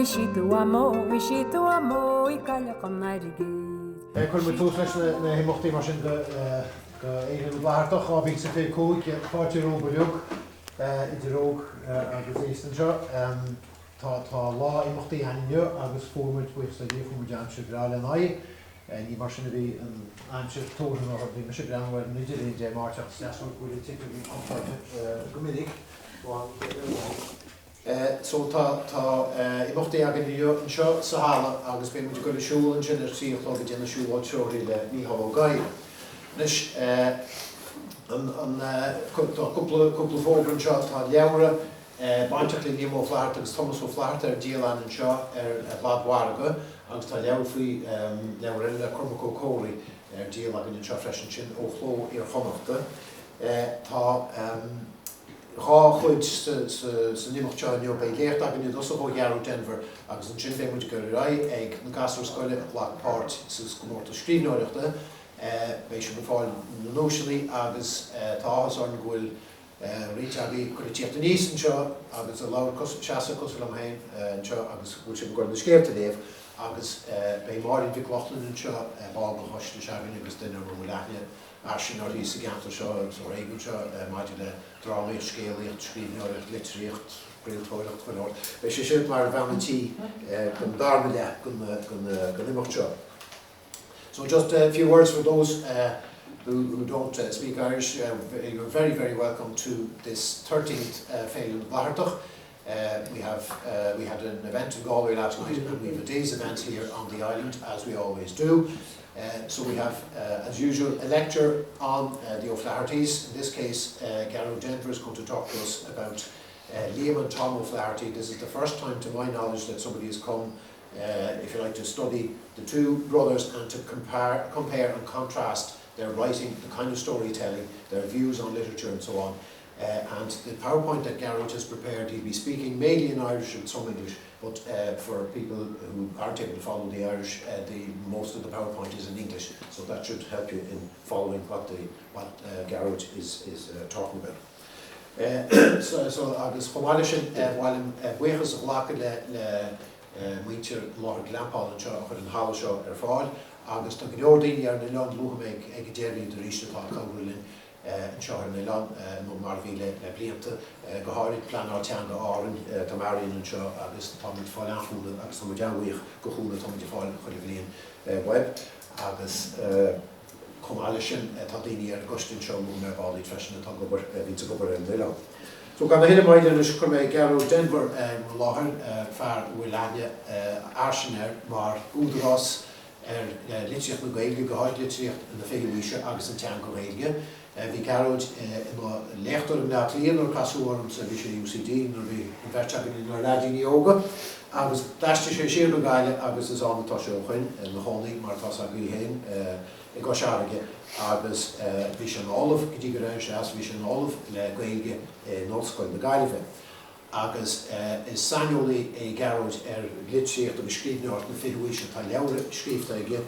Wishitu amo I caile chun nairigid. Chun mu tús leis na himachtaí mar sin go éireann bhláthach á bhíh sa fé cúig páirtí róg beúg idir róg agus éistan seo. Tá lá imachtaí hainniu agus fórmuid buich sa dhéh mu dean se gráil an aig. Ní mar sin a bhí an aimse tóran á bhí me se granhfuil nidir é dé máteach steasú bhfuil tiú bhí compáirte go minic. So tá imachtaí agan an seo sa hála agus bé muid go le siúil an sin ar tríocht agad déanana siúil seoirí le Mícheál Gáil. Leis cúpla fógran seo tá leabhra bainteach le Liam Ó Fhlaithearta agus Thomáis Uí Fhlaithearta ar díoláin an seo ar bladmhairge agus tá leabhar faoi leabhar le Cormac Ó Cóirí ar díol agan an seo freisin sin ó chló ar chonachta. Tá Rá chuid sa nimach teáinniu bei léirt agan dos ó Gearóid Denvir agus an sin fé muid go raibh ag na Ollscoil Blackpart sa gomórta scríbhneoireachta bei sin fáil na nóisiaí agus táthas an ghfuil réiteagaí chuir tíochtta níos an seo agus a láir seasa cosúlachtaí hain anseo agus bhfuil sin go na scéalta léamh agus bei máirín bhí clochlan anseo báil go thoiste seagan agus duine rómhaile sin ar sa gantar seo ó réigiún seo maidide le drámaíocht, scéalaíocht, scríbhneoireacht, litríocht, príomhléacht chuir. Bei sé sin mar bheanatí chun darma le gon imeacht seo. So just a few words for those who don't speak Irish. You're very, very welcome to this 13th Féile Bhláthach. We had an event in Galway last night and we have a day's event here on the island as we always do. So we have, as usual, a lecture on the O'Flahertys. In this case, Gearóid Denvir is going to talk to us about Liam and Tom O'Flaherty. This is the first time, to my knowledge, that somebody has come, if you like, to study the two brothers and to compare and contrast their writing, the kind of storytelling, their views on literature and so on. And the PowerPoint that Gearóid has prepared, he'll be speaking mainly in Irish and some English, but for people who aren't able to follow the Irish, most of the PowerPoint is in English, so that should help you in following what Gearóid is talking about. So agus chomáile sin bhil buchas a bhlacha le muintir láthar gleampáil an seo chun an hála seo ar fáil, agus tá go leor daoine ar na leon lucha ag déirí do ríiste tá cabhrúlinn an seo ar na leon nó mar bhí le blianta go háirid pleanáil teanga áireann tá maríonn an seo agus tá muid fáil anchúla agus tá muid anmhaoch go chúla tá muid fáil chuir bhíon web agus chomáile sin tá daoine ar gostin seo mú mar bálaí freisin atá gobar víte gobar an na leon. So gan na hinne maidin is chur mé Gearóid Denvir láthar fear uair airsin mar údarás ar litríocht na Gailge go háid litríocht na Féile agus an tean go Gailge. Bhí Gearóid in léachtar an leat líon ar casúarm sa bhí sé UCD nar bhí bheirt agan in radíní óga agus dáiste sé siar go Gaile agus is annatá sé chuin na tháinig mar tá a bhí héin I go seaige agus bhí sé an Tollamh go dtí go raibh seas bhí sé an Tollamh le Gailge in Ollscoil na Gaillimhe. Agus is sanolaí Gearóid ar litríocht agus scríbhneoireacht na fiúise tá leabhar scríbhtaige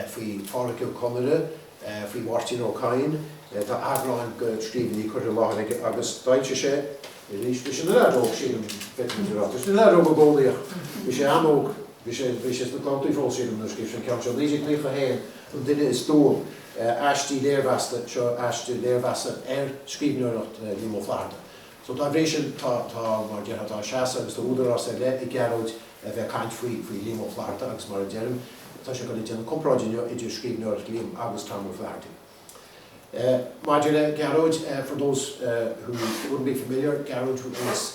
faoi Fáraciú Conara, faoi Mháirtín Ó Cadhain, tá aghráin go scríbhnaí chuir láthraige agus dainte sé I rís bhí sé na leadóg sílam fitminúrátas. Na leadóg go bólaíoch. Bhí sé anóg, bhí sé na clontaí fós sílam na scríb sin ceann seo líosigh líocha héin an duine is dóil aistí léirmheasta seo aistí léirmheasta ar scríbhneoireacht Liam Ó Fhlaithearta. So tá bhrí sin tá mar deartha tá seasa agus tá údarás le I Gearóid bheith caint faoi Liam Ó Fhlaithearta agus mar dearm tá sé go déanana comparáid idir scríbhneoireacht Liam agus Tom Ó Fhlaithearta. Gearóid, for those who wouldn't be familiar, Gearóid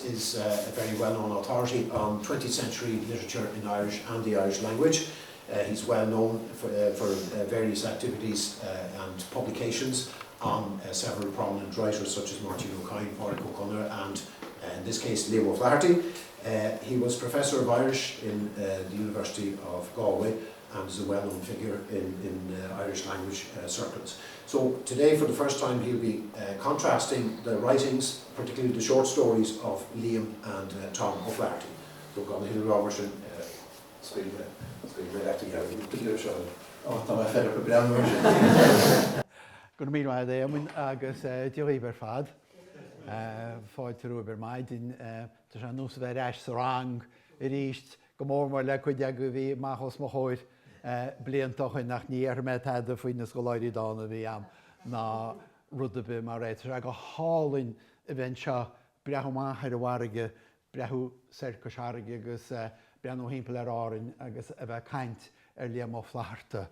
is a very well-known authority on 20th century literature in Irish and the Irish language. He's well known for various activities and publications on several prominent writers such as Mháirtín Ó Cadhain, Pádraig Ó Conara and in this case Liam Ó Fhlaithearta. He was Professor of Irish in the University of Galway and is a well-known figure in Irish language circles. So today, for the first time, he'll be contrasting the writings, particularly the short stories of Liam and Tom O'Flaherty. So gan hill Robertson, speaking acting out of the show. Oh, Tom, I fed up a brown version. Good mean my day. I mean, agus Jerry Berfad, fought through over my din. There's a no so very rang. It is go mór mar le chuid go bhí machos mo choir bliantach nach níar me head a faoin na scoláirí dána bhí am ná rud a bit mar réit. A go hálinn a bhain seo breathu máthir a bharige, breathu cercasáige agus breanú himpeall ar áirin agus a bheith caint Liam Uí Fhlaithearta.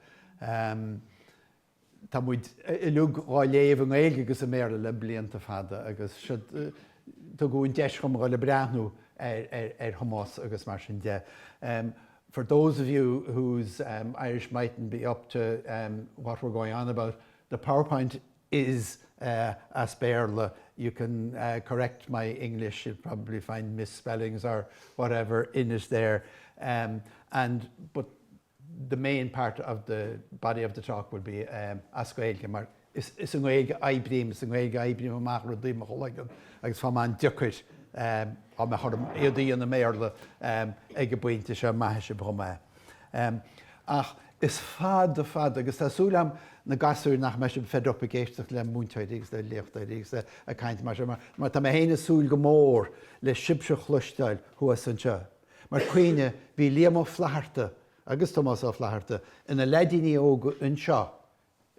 Tá muid i lug gá léamh an éilge agus a méle le blianta fada agus tá gún deis chum gáil le breathnú Thomáis agus mar sin de. For those of you whose Irish mightn't be up to what we're going on about, the PowerPoint is as bhéile. You can correct my English, you'll probably find misspellings or whatever in it there. But the main part of the body of the talk will be Scéal mar is an Gaeilge aibrim, is an Gaeilge aibrim amach rudí mo cholagan agus fá man dicuid a me chum éadaí an na méarla ag go buinte se maithe se bromé. Ach is fad agus Saothar Liam na gasúir nach me se fed up a géisteach le múntaidígus le léochtaidígus a caint mar mar tá me héine súil go mór le sibse chluisteil thuas an seo. Mar cuioine bhí Liam Uí Fhlaithearta agus Thomáis Uí Fhlaithearta ina leidíní óga an seo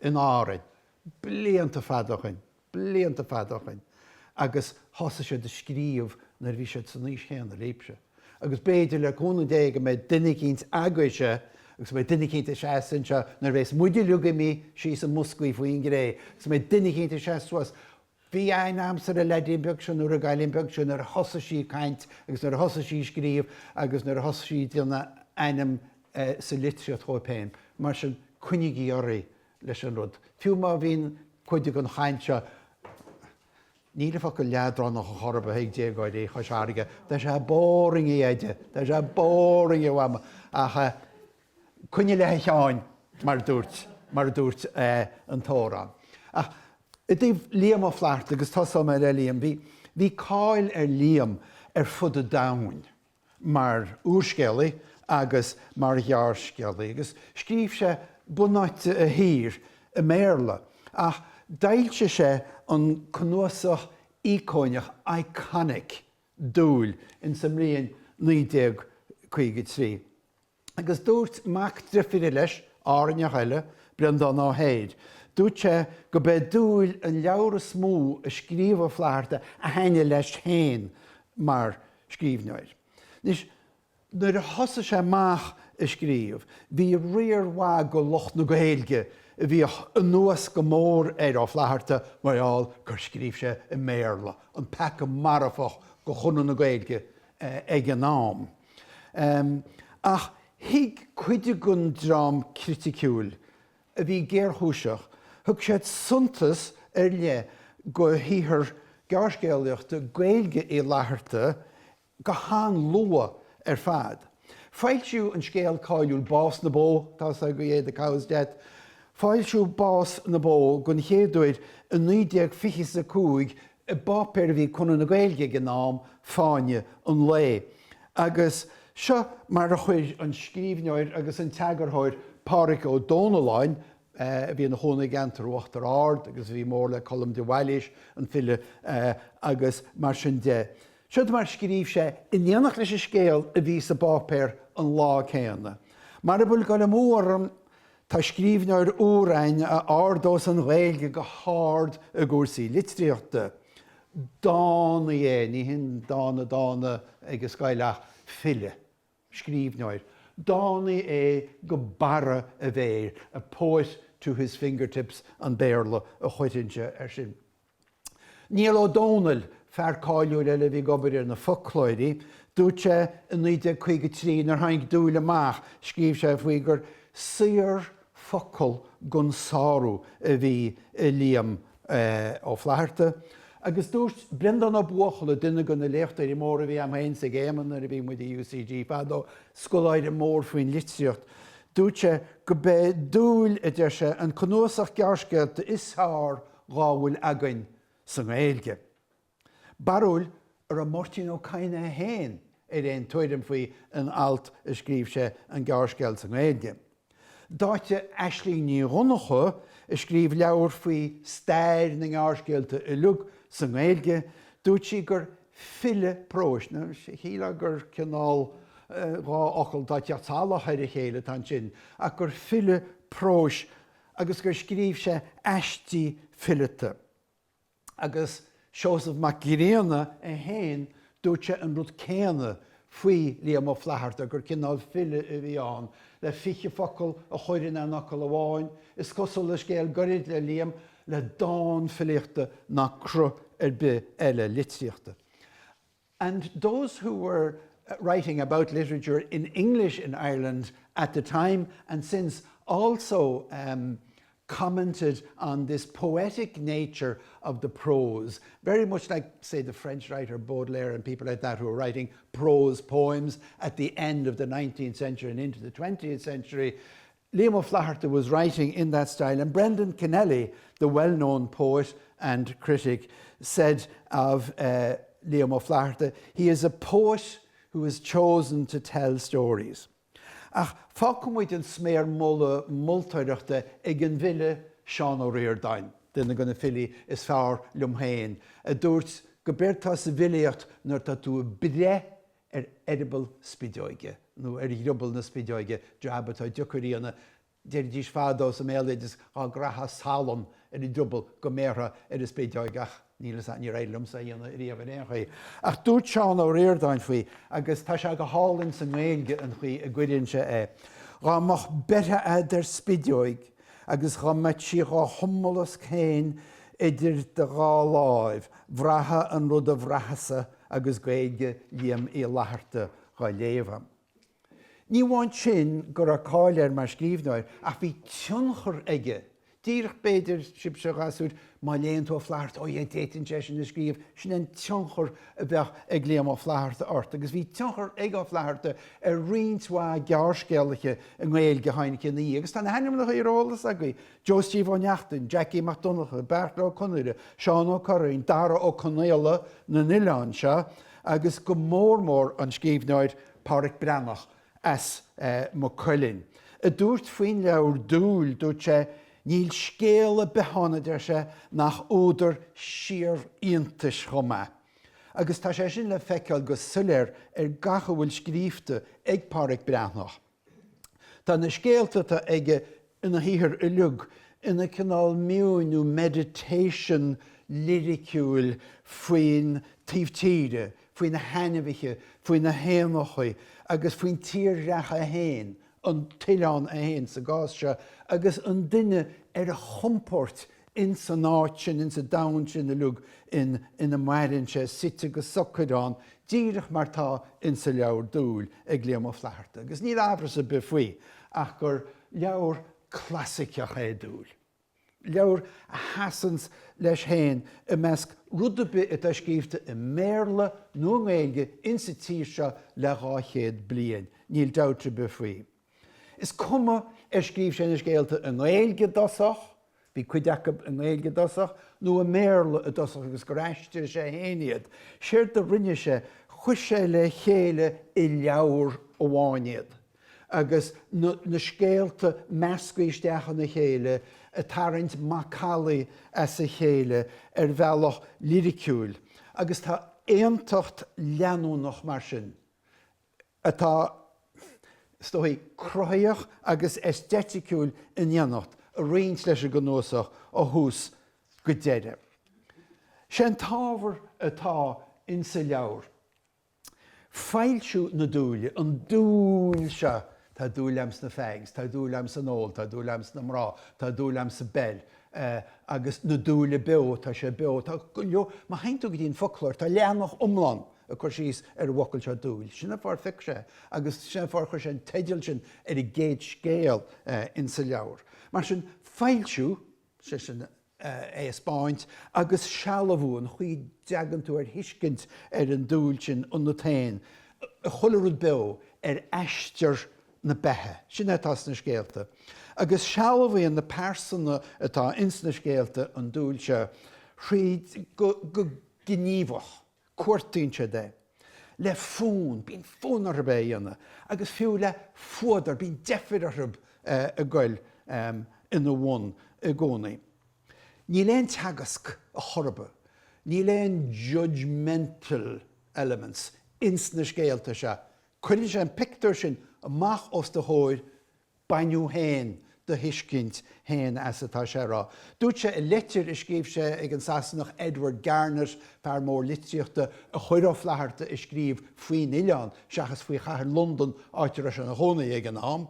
in áirin. Blianta fadachan. Agus thosa sé de scríomh nar bhí sé san níos chéanna léipse. Agus béidir le cúna déige me duine cinnt agaise agus me duine cinnta sé san seo nar bhéis muidir luga mí sí san muscaí faoin gré. Agus me duine cinnta sé suas bhí ein amsar a leidíon beag sin nuair a gaiilín beag sin nar thosa sí caint agus nar thosa sí scríomh agus nar thosa sí díalna einam sa litríocht thóipéim mar sin cuinigí oraí leis an rud. Fiú má bhín chuidig an chaintse níle fa go leadrán nach a chorba héag déagóid é choisáige. Tá sé boring í éide, tá sé boring í bhama ach cuine le teáin mar dúirt an tórán. Ach i dtíobh Liam Uí Fhlaithearta agus tá me le Liam, bhí cáil Liam fud a dain mar uair agus mar ghearrscéalaí agus scríomh sé bunáite a hír a méle ach dailse sé an cosúlachtaí ícóineach iconic dúil in sa mbliain 1953. Agus dúirt mac drifide leis áireann heile breandan á héad. Dúirt sé go bheith dúil an leabhar smú a scríomh Uí Fhlaithearta a haine leis chéin mar scríbhneoir. Nuair a thosa sé maach a scríomh, bhí riarhá go locht na Gaeilge a bhí an nuas go mór Uí Fhlaithearta marall gur scríomh sé i méle, an peic marafach go chun na Gaeilge ag an nám. Ach hiag cuidig gon drám criticúil a bhí géarthúiseach, thug sé suntas le go híthar ghearrscéalaíocht a Gaeilge é Fhlaithearta go háan lua fad. Fáilsiú an scéal cáiliúil bás na bó, tá go dhéad a cás dead. Fáilsiú bás na bó gon chéadúir in 1925 i bápéir bhí chun na Gaeilge go nám fáine an lé. Agus seo mar a chuir an scríbhneoir agus an teagarthóir Pádraig ó Dónaláin, bhí na hóna gantar uachtar ard, agus bhí mór le colm de bhailis an Féile agus mar sin de. Siad mar scríomh sé in dhéanach leis a scéal a bhí sa bápéir an lá chéanna. Mar a bhfuil go le mórm tá scríbhneoir uair a ardós an Gaeilge go háard a gcúrsaí litríochta. Dána ní hin dána agus Scoileach Féile, scríbhneoir. Dána go bara a bhéir, a poet to his fingertips an béarla a chuitinse sin. Níl ó Dónal fear cáiliúil eile bhí gobar na folklóirí, dúirt sé in 1953 nar haing dúil amach, scríomh sé faoi gur saor focail gon sáú a bhí Liam Uí Fhlaithearta. Agus dúirt brendan á buachal a duine go na léochtaí mór a bhí am hain sa géman ar a bhí muid UCG fad ó scoláide mór faoin litríocht. Dúirt sé go be dúil a deir sé an cosúlachtaí ghearrscéalta is thar gábhfuil againn sa Gaeilge. Barúil ar a Martin ó Caine héin éon tuairim faoi an alt a scríomh sé an ghearrscéal sa Gaeilge. Dáte Ashley ní runnacha a scríomh leabhar faoi stair na ghearrscéalta i lug sa Gaeilge, dúirt sí gur Féile próis, híle gur cinál rá ochil dá teatala chuir a chéile tan sin, a gur fille próis agus gur scríomh sé eistí fillete. Agus Seosamh mac Gíréana a héin dúirt sé an rud céanna faoi Liam Ó Fhlaithearta gur cinál fille a bhí an, le fiche focail a chuireann an ocail amháin, is cosúil le scéal gorid le Liam le dáin filleachta na cru be eile litríochta. And those who were writing about literature in English in Ireland at the time and since also commented on this poetic nature of the prose, very much like, say, the French writer Baudelaire and people like that who were writing prose poems at the end of the 19th century and into the 20th century. Liam Ó Fhlaithearta was writing in that style, and Brendan Kennelly, the well-known poet and critic, said of Liam Ó Fhlaithearta, he is a poet who has chosen to tell stories. Ach, fácamid an sméar molla multaireachta ag an bhile Seán Ó Riordain, duna gona fili is fearr liomhéin. A dúirt go beirtá sa bhiliacht nuair tá tú bre edible spidóige, nó rubal na spidóige, drabatá diucaríanna, dís fádó sa méileidir á gratha salam dubal go méra spidóigach. Nílas ní réilm sa dhéanana riamh échaí. Ach dúirt Seán Ó Riordain faoi, agus tá se go hálinn sa nGaeilge an chuí a gcuireann se é. Rá mach beta idir spidóig, agus rá mait si rá hummolas céin idir de rá láimh, bhreatha an rud a bhreathasa agus Gaeilge Liam Í Fhlaithearta rá léamh. Ní bhain sin gur a cáil mar scríbhneoir, ach bhí tionchar aige. Díreach beidir sib se gasúd má léon tú Fhlaithearta ó dhéag détain sé sin na scríomh, sin an tionchar a bheith ag Liam Ó Fhlaithearta ort. Agus bhí tionchar ag Ó Fhlaithearta a rionshá ghearrscéalaíocht an Gaeilge Hainne ní. Agus tá na henim na chuireolalas a gaí. Joseph Ó Neachtain, Jackie MacDonagh, Bheirt Ó Conúire, Seán Ó Corrainn, Dara Ó Conéile na Oileáin se, agus go mór an scríbhneoir Pádraig Breanach as mo Cuillinn. A dúirt faoin leabhar dúil dúirt sé níl scéal a behanaidir se nach údar siar iontais chomá. Agus tá sé sin le feiceáil go sulir gacha bhfuil scríomhte ag Pádraig Breanach. Tá na scéalta ige ina híthir i lug, ina cinál miúnú meditation liriciúil faoin tíomhtíre, faoin na hainmhiche, faoin na héanachaí, agus faoin tíreacha a héin, an tileán a héin sa gás se, agus an duine a chomport in sa náit sin, in sa dain sin a lug in a mairinn se site go socadán, díreach mar tá in sa leabhar dúil ag Liam Ó Fhlaithearta. Agus ní ábhar sa befaoi, ach gur leabhar classicach é dúil. Leabhar a hasans leis héin i measc rudabe a scríomhte i méarla nó Gaeilge in sa tír se le chéad bliain. Níl dabhta befaoi. Is cuma scríomh sé na scéalta an Gaeilge dosach, bhí cuideach an Gaeilge dosach, nó a méarla a dosach agus go raistir sé héiniad. Siir do rinne sé chuis sé le chéile i leabhar amháinead. Agus na scéalta meascaoisteach na chéile a tarint Macaulay as a chéile bhealach liriciúil. Agus tá éontacht leanúnach mar sin. Atá stoi croiach agus estheticúil in dhéanacht a riint leis a gnósach ó hús go déire. Sé an tábhar atá in sa leabhar. Fáilsiú na dúile, an dúil se, tá dúilams na feigs, tá dúilams an ól, tá dúilams na mrá, tá dúilams sa bell, agus na dúile beo, tá sé beo, tá go má haintú go dtíon folklór, tá leanach umlan a chuir síos bhacail se dúil. Sinna far fic sé, agus sinna far chuir sé an teideal sin a géad scéal in sa leabhar. Mar sin fáilsiú, sé sin Spáint, agus sealamhún chuí deagan tú hiiscint an dúil sin an na tain. A cholarúd beo eistear na bethe, sin atá na scéalta. Agus sealamhíon na persona atá ins na scéalta an dúil se chuí go gníomhach, cuairtíonse de. Le fún, bín fúnar be dhéanana, agus fiú le fuadar, bín defidarthab a gcuil ina bhain a gcónaí. Ní léon teagasc a chorba, ní léon judgmental elements ins na scéalta se chuidir sé an pictiúir sin amach os do hóir bainú héin de hiiscint héin as atá sé rá. Dúirt sé i litir is scríomh sé ag an Sasanach Edward Garner fear mór litríochta a chuir Fhlaithearta is scríomh faoin Uileán seachas faoi chathair London áitir an hónaí ag an am.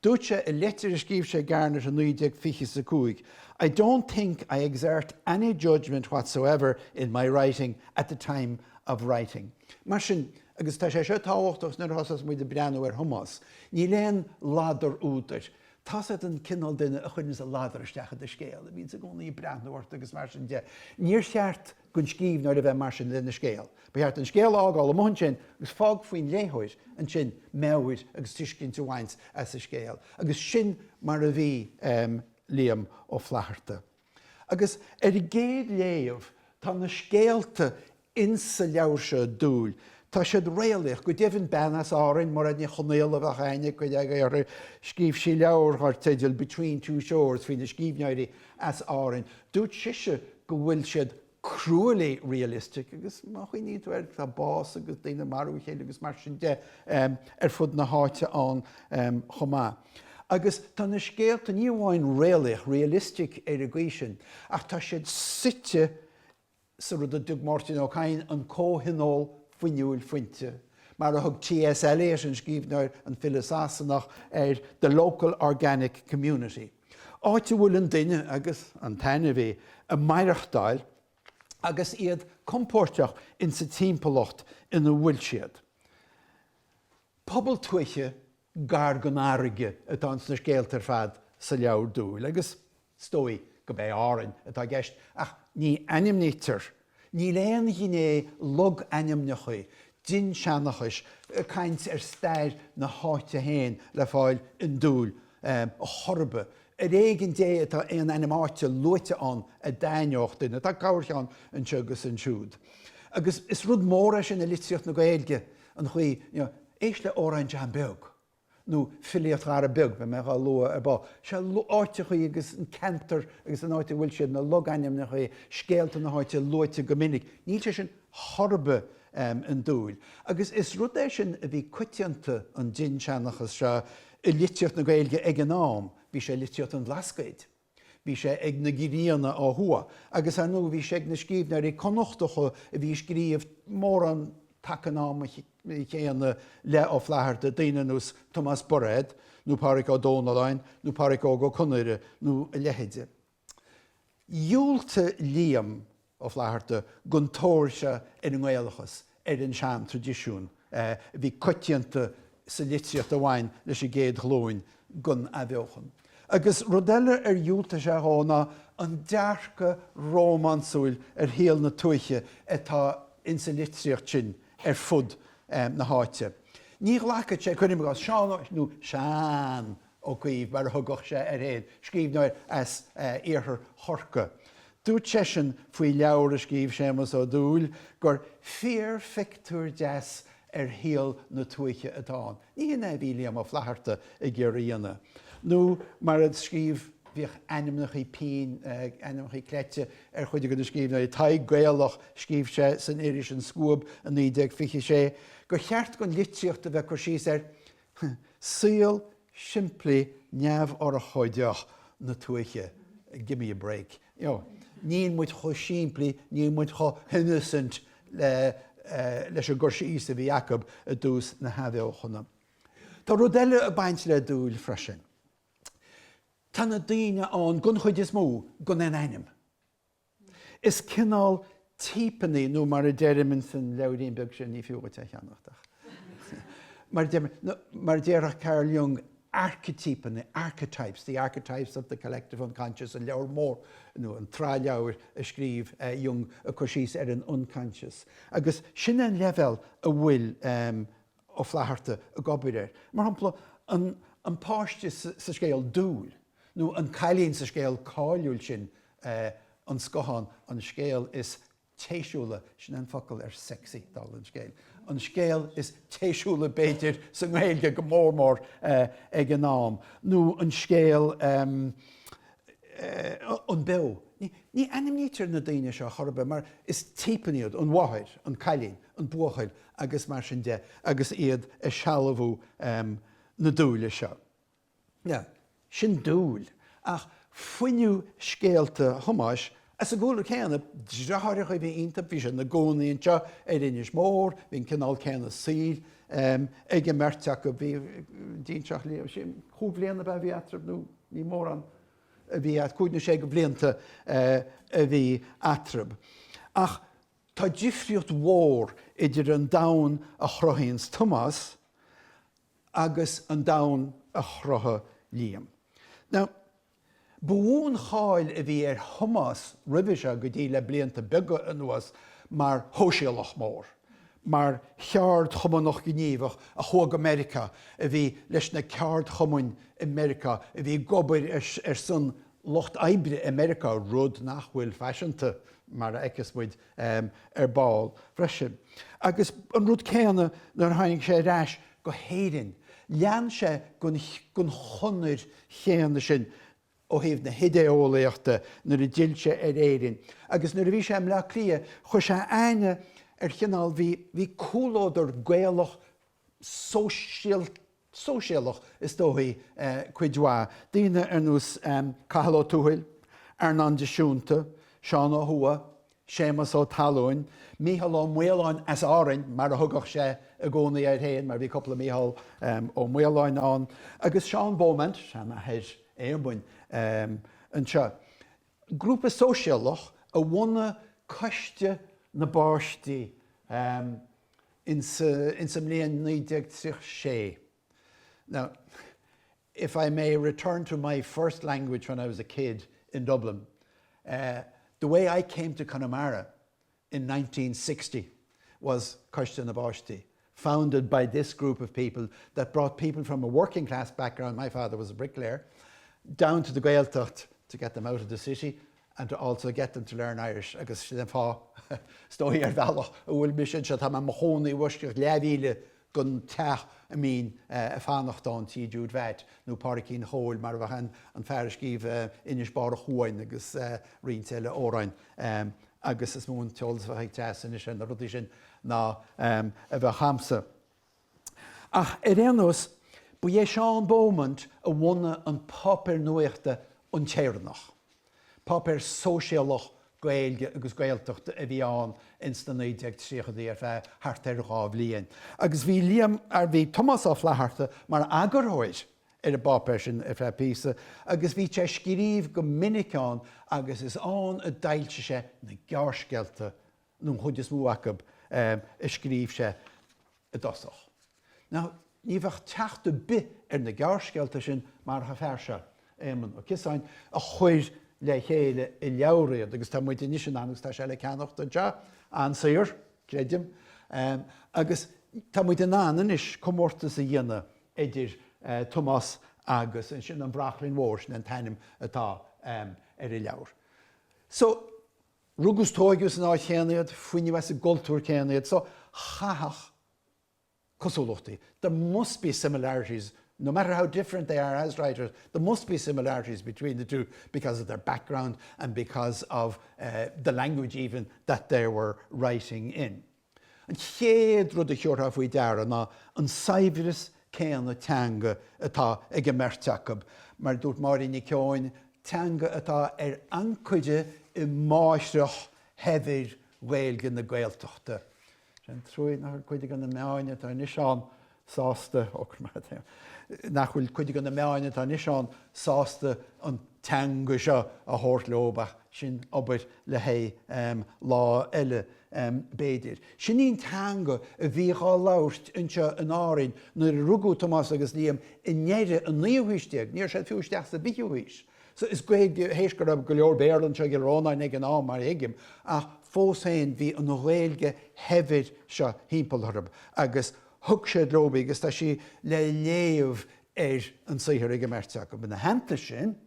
Dúirt sé i litir is scríomh sé Garner an 1925. I don't think I exert any judgment whatsoever in my writing at the time of writing. Mar sin, agus tá sé seo táhachtach nar hasas muid de breanú Thomáis. Ní léon ládar útar. Tásad an cinál duine a chuinn a ládar isteach de Scéal. A bhín sa gcónaí breanúirt agus mar sin de. Níor cheart gon scíomh nar a bheith mar sin lena Scéal. Beart an Scéal ágáil am muin sin agus fág faoin léthúir an sin méhuir agus tuiscint a bhaint as a Scéal. Agus sin mar a bhí Liam ó Fhlaithearta. Agus i géad léamh tá na scéalta insa leabhar se dúil. Tá siad réalaach go dtéann benas árainn mar ní chonéal a bheith chaine go ar scíomh sí leabhar teideal between two shores faoin na scíbhneoirí as árainn. Dúirt siise go bhfuil siad cruelly realistic agus má chuoine níor tá bás agus daine marú chéile agus mar sin de ar fud na háite an chomá. Agus tá na scéalta ní bháin réalaach, realistic ar a gcuisisin, ach tá siad site sa rud a Doug Martin O'Kane an cóhinál faoiniúil fointe. Mar a thug TSL an scríbhneoir an Féile Sasanach ar the local organic community. Áite bhfuil an duine agus an taine bhí a maireachtáil agus iad compórteach in sa timpolacht ina bhfuil siad. Pobal tuiche gar gan áige atá na scéaltar fad sa leabhar dúil, agus stói go bé árainn atá gceist ach ní animnítar, ní léon ghiné log animnechaí, din seanachais, caint ar stair na háite héin le fáil in dúil a chorbe. A réigen dé atá éon animáte luite an a daineocht duine, tá gair an tugus an siúd. Agus is rud móra sin na litríocht na Gaeilge an chuí éisle óráin an beag. nó filiacht ar a beg be me a lua ar ba. Se áite chuí agus an cantar agus an áite bhfuil siad na loganim na chuí scéalta na háite luite go minic. Níl sin horbe an dúil. Agus is rud é sin a bhí cuitianta an din seannachas se i litiocht na Gaeilge ag an nám, bhí sé litiocht an Glasgow. Bhí sé ag na gíríanna á thua. Agus ar nó bhí sé ag na scríbhneir i connachtacha a bhí scríomh mór an takenáma chéanna le ó Fhlaithearta daine nús Thomáis Bored, nó páric ó Dónaláin, nó páric ó go Conire, nó lehéide. Dúilta Liam ó Fhlaithearta gon tóir se ar an Gaelachas ar an sean tradiisiún. Bhí coitianta sa litríocht amháin leis i géad glóin gon a bheochan. Agus rodelle ar dúilta se hána an dearcha rómansúil ar héal na tuiche atá in sa litríocht sin ar fud na háite. Ní ghlachad sé chunim gás seán nó seán ó cuomh mar thugach sé ar héad, scríbhneir as éarthar chorca. Dúirt sé sin faoi leabhar a scríbh sémas ó dúil gur fear-fictúr deas ar héal na tuiche atá. Ní hina bhí Liam ó Fhlaithearta i ggéiríanna. Nó mar ad scríbh bhíoh animnachaí pín, animnachaí cléite ar chuide go scríbh na taigh Gaelach scríbh sé san éiris an scúb an 1956 go cheart gon litríocht a bheith chu síos ar Scéal siimplí neamh ar a choideach na tuiche. Give me a break. Níl muid cho siimplí, níl muid cho innocent leis a gur síos a bhí Jacob a dús na hadeochanna. Tá rodelle a baint le dúil freisin. Tá na daoine an gon chuid is mó gon an anim. Is cinál típaní nó mar a deiremin san leabhríon beag sin ní fiúgate cheannachtach. Mar déireach Carl Jung archetypes, the archetypes of the collective unconscious, and leabhar mór an trá leabhar a scríomh Jung a chuisís ar an unconscious. Agus sin an level a bhfuil ó Fhlaithearta a gobair. Mar hampla an páiste sa scéal dúil, nó an cailíonn sa scéal cáiliúil sin an scothán an scéal is téisiúla sin an focail ar sexy dal an scéal. An scéal is téisiúla béidir sa Gaeilge go mór ag an nám. Nó an scéal an beo. Ní animnítar na daine seo chorba, mar is típaníod an mhathir, an cailín, an buchail agus mar sin de, agus iad sealamhú na dúile seo. Sin dúil, ach fuinniú scéalta Thomáis, as a gúla céanna, dráthir chu bhí ionta bhí sin na gcónaíonte inis mór, bhín cinál céanna síl, ag merteach go bhí díonseach líam sin chúbblianana bheith bhí atrab nó ní mór an a bhí cúidna sé go blianta a bhí atrab. Ach tá difríocht mhór idir an domhan a chruthíonn Thomáis agus an domhan a chrutha Liam. Now, bhuain cháil a bhí Thomáis ribise go dtí le blianta beaga anuas mar hóisialach mór, mar cheard chumanach gníomhach a chuag America a bhí leis na ceard chumain America a bhí gobair san locht aibre America rud nachhfuil fashionanta mar agus muid ball freisin. Agus an rud céanna nar thaing sé ráis go héireann, lean sé gon chonir chéanna sin ó híomh na hidéolaíochta nuair a díilte éireann. Agus nuair a bhí sé am le clia, chu sé aine chinál bhí cúlódar gaelach sóisialach is dóthaí cuidhá. Díine ar nús Cathal Ó Tuathail, Arnan de Siúnta, Seán Ó Thua, Séamas Ó Talún, Mícheál Ó Mhuileáin as árainn, mar a thugach sé a gcónaí ar théin, mar bhí coppla Mícheál Ó Mhuileáin an, agus Seán Beaumont, sem a heid éambain anseo. Grúpa sóisialach a bhaina coiste na báistí in sa mbliain 1996. Now, if I may return to my first language when I was a kid in Dublin, the way I came to Connemara in 1960 was Coiste na Báistí, founded by this group of people that brought people from a working class background, my father was a bricklayer, down to the Gaeltacht to get them out of the city and to also get them to learn Irish. Agus sin fá stóí ar bhealach a bhfuil mission se tá mo chónaí bhuisteach leabhíle gon teach a mín a fánachtán tí dúd bheit nó páiricín hóil mar bheitchan an feariscíh inis bar chuáin agus riontéile óráin agus is mún teollas bheith teas in sin na rudí sin ná a bheith chamsa. Ach éanos bu é Seán Beaumont a bhaina an pápéir nuachta an téirnach. Pápéir sóisialach Gaeilge agus Gaeltachta a bhí an in sna 1930 ar bheith thart ar dhá bliain. Agus bhí Liam ar bhí Thomáis Uí Fhlaithearta mar agurthóid ar a pápéir sin ar bheith písa, agus bhí sé scríomh go minicán agus is an a dailte sé na ghearrscéalta nó chuidir mú acab a scríomh sé a dosach. Now, ní bheith teachta bit ar na ghearrscéalta sin mar a fearse éman ó cisáin a chuir le chéile I leabhraíod, agus tá muid inis an agus tá sé le ceannachta de an saoir, créidim, agus tá muid an anan is comórtas a dhéana idir Thomáis agus an sin an brachlinn mhór sin an tainim atá ar I leabhar. So, rugus tóigus an áchéanaíod, fuinne a gultúr chéanaíod, so chaach cosúlachtaí. There must be similarities. No matter how different they are as writers, there must be similarities between the two because of their background and because of the language even that they were writing in. An chéad rud a cheortha faoi deara ná an saibhras céanna teanga atá ag merteach mar dúirt mar in ceáin teanga atá ar ancuide I máisteach heimhir Gaeilge na Gaeltachta. Sin trúid nach chuide an na meáine tá nisán sásta nachhfuil chuide an na meáine tá nisán sásta an teanga seo a thortlóbach sin obair le hé lá eile béidir. Sin íon teanga a bhí á labhairt anseo an árainn nuair a rugú Thomáis agus Liam I nnéire an níomhhuiisteag, níor sé fiúisteach sa bíhuiis. So is Gaeilge héis go raibh go leor béarlann seo gur ránáin ag an á mar hiigim ach fós féin bhí an Gaeilge heimhir seo hímpeltharb agus thug sé dróbaí agus tá sí le léamh ar an saothar ag merteach. Go na hananta sin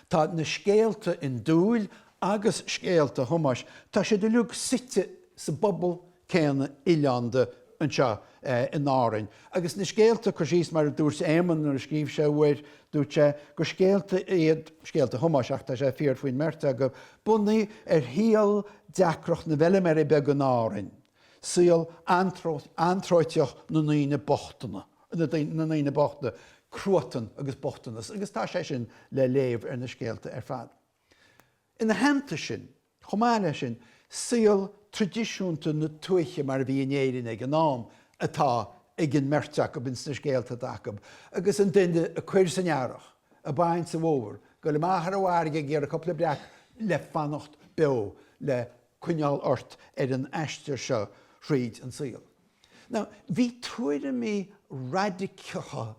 tá na scéalta in dúil agus scéalta Thomáis tá sé de luach site sa bobbal céanna Ileanda anseo in árainn. Agus na scéalta chu síos mar dúirt éman ar scríomh sé bhuair dúirt sé go scéalta iad scéalta Thomáis ach tá sé fíor faoin merteach go bunaí ar híal deacrach na bheile mar beag an árainn. Scéal antroiteach na naoine bochtainna, na naoine bochtainna, cruatan agus bochtainnas, agus tá sé sin le léamh ar na scéalta ar fad. Ina hananta sin, chomáile sin, Scéal tradiisiúnta na tuaiche mar bhí éirin ag an nám atá ag an merteach ab ins na scéalta dacab, agus an duine a chuir san nearach, a baint sa bhór, go le maithar bhhairge gur a coppla breach le fannacht beo le cuineál ort ar an eistir seo tríd an Scéal. Now, bhí tuaire mí radical,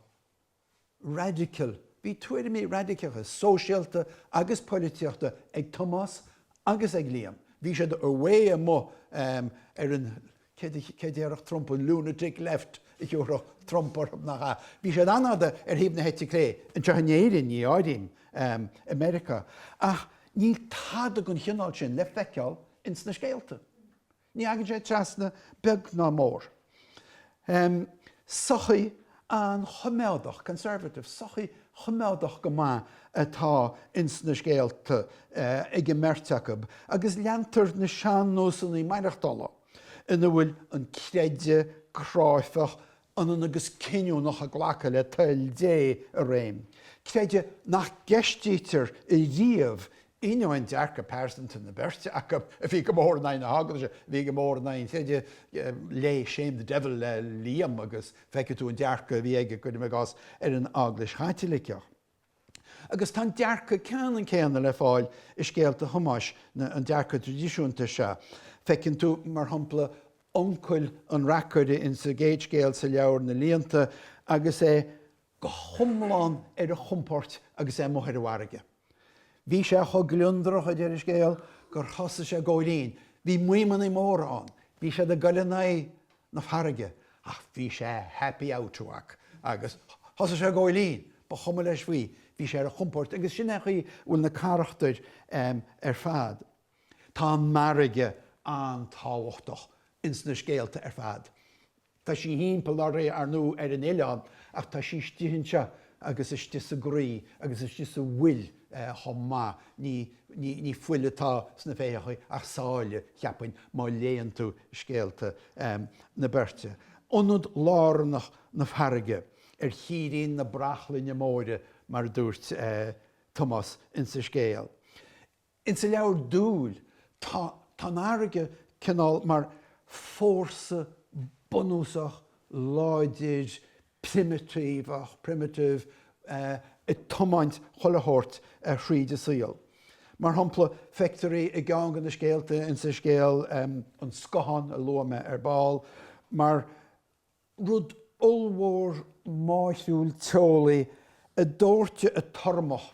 bhí tuaire mí radicacha, sóisialta agus políteachta ag Thomáis agus ag Liam. Bhí sé ar bhé mo ar an céadéireach Trump an lunatic left i dúrach Trumpar nach. Bhí sé anada ar híomh na héite cré an tehanéirin ní áidim America. Ach, ní táda gon chinál sin le feiceáil ins na scéalta. Ní agan sé trasna beag ná mór. Sochaí an choméadach, conservative, sochaí choméadach go má atá ins na scéalta ag an merteachab, agus leantar na seanósan í maireachtála. Ina bhfuil an chéide cráifach an agus cinúnach a ghlacha le tail dé a réim. Chéide nach geistítar i riamh Ináin dearcha persanta na berte a bhí go mór nain na hagan bhí go mór nain chéide lé shame the devil le Liam agus feice tú an dearcha bhí aige go me gas ar an aglis chaitilicach. Agus tá dearcha cean céanna le fáil i scéalta Thomáis an dearcha tradiisiúnta se. Fecinn tú mar hampla Ollscoil an recordi in sa géid scéal sa leabhar na líonta agus go thomláin ar a chumport agus mothir bharige. Bhí sé chu gliondrach a deir scéal gur thosa sé ggóilín. Bhí muoimán í mór an. Bhí sé de Gaillimhe na farige. Ach, bhí sé happy outruach agus thosa sé ggóilín, ba chuma leis bhí. Bhí sé ar a chumport agus sin chuí bhfuil na carachtaid ar fad. Tá marige an táhachtach ins na scéalta ar fad. Tá sí hímpel ar nó ar an oileáin ach tá sí stíhinse agus is tí sa grí agus is tí sa bhfuil chomá ní fuiletá sna féiche ach sáile cheapain má léon tú scéalta na berte. Onad lárnach na farige ar chiírín na brachlainne móide mar dúirt Thomáis in sa scéal. In sa leabhar dúil tá airige cinál mar fórsa bunúsach láidir primitive i tomáint cholathirt tríd a Scéal. Mar hampla feictorí i gang na scéalta in sa scéal an scohan a luame ar ball, mar rud olmhór máisiúil teolaí a dúirte a tormach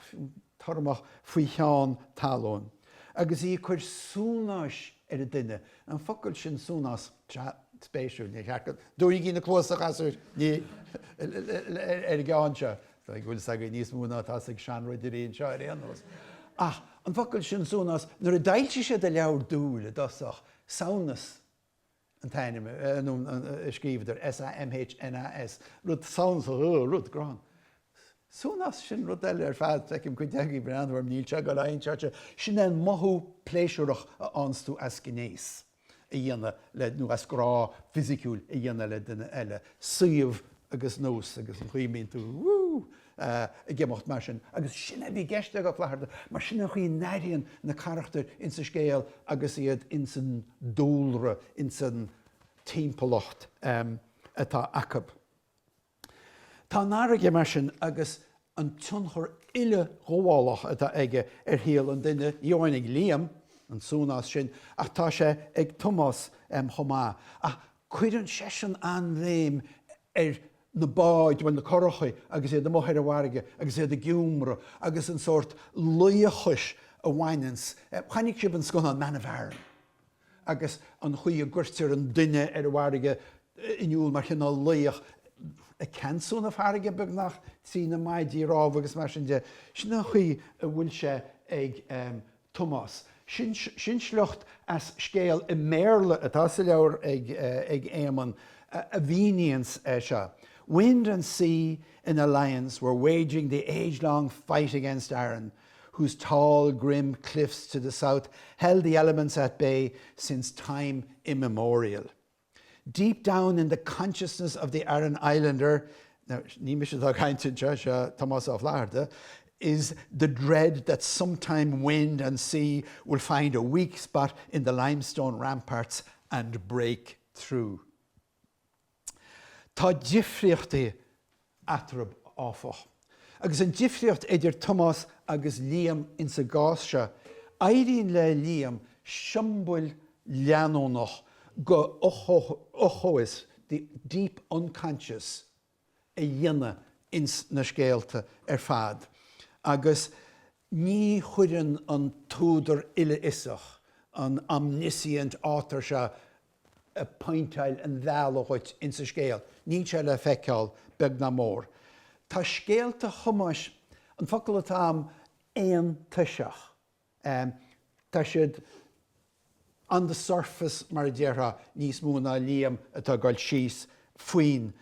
faoi cheann talún. Agus í chuir súnáis ar a duine, an focail sin súnás spéisiúil ní cheachad. Dúí gí na clósach asúir ní ar gáinse. Tá bhfuil sa níos múna tá ag seanróid iríon seo ar anos. An focail sin súnás, nuair a dailtí sé de leabhar dúil a dosach saonas an tainime scríbhidir SAMHNAS, rud saonas rud grán. Súnas sin rud eile ar fad feicim chu deagaí breanhar níl go aon teirte sin an mothú pléisiúireach a anstú as gnééis i dhéanana le nó as grá fisiciúil i dhéanana le duine eile. Suíomh agus nós agus an chuimíonn tú i gceamacht mar sin. Agus sinna bhí geiste go Fhlaithearta, mar sinna chuí neiríonn na charachtar in sa scéal agus iad in san dúlra, in san timpeallacht atá acab. Tá náraige mar sin agus an tionchar ile gháilach atá aige ar thaobh an duine Gearóid ag Liam, an súnás sin, ach tá sé ag Thomáis chomá. Ach cuireann sé sin an léim ar na báid bhain na chorachaí agus iad na mothir bharige agus iad a giúmra agus an sort luíochais a bhainins. Chainnig sib an scoth an manabharan. Agus an chuí a gcuirtear an duine ar bharige inúil mar chinál luíoch a cansún a farige beg nach tí na maidí ráh agus mar sin de sinna chuí a bhfuil sé ag Thomáis. Sin sleocht as scéal i méle atá sa leabhar ag éamann a bhíníons se. Wind and sea in alliance were waging the age-long fight against Arran, whose tall, grim cliffs to the south held the elements at bay since time immemorial. deep down in the consciousness of the Aran Islander, now, Thomáis Uí Fhlaithearta, is the dread that sometime wind and sea will find a weak spot in the limestone ramparts and break through. Tá difríochtaí atrab áfach. Agus an difríocht idir Thomáis agus Liam in sa gás se, éiríonn le Liam siombail leanónach go ochóis, the deep unconscious, a dhéine ins na scéalta fad. Agus ní chuireann an túdar ile isach, an omniscient átar se a pointáil an bhealach in sa scéal. Ní se le feiceáil beag na mór. Tá scéalta chumas an focail atá éon tuiseach. Tá siad on the surface mar dheartha níos mó ná Liam atá gáil síos faoin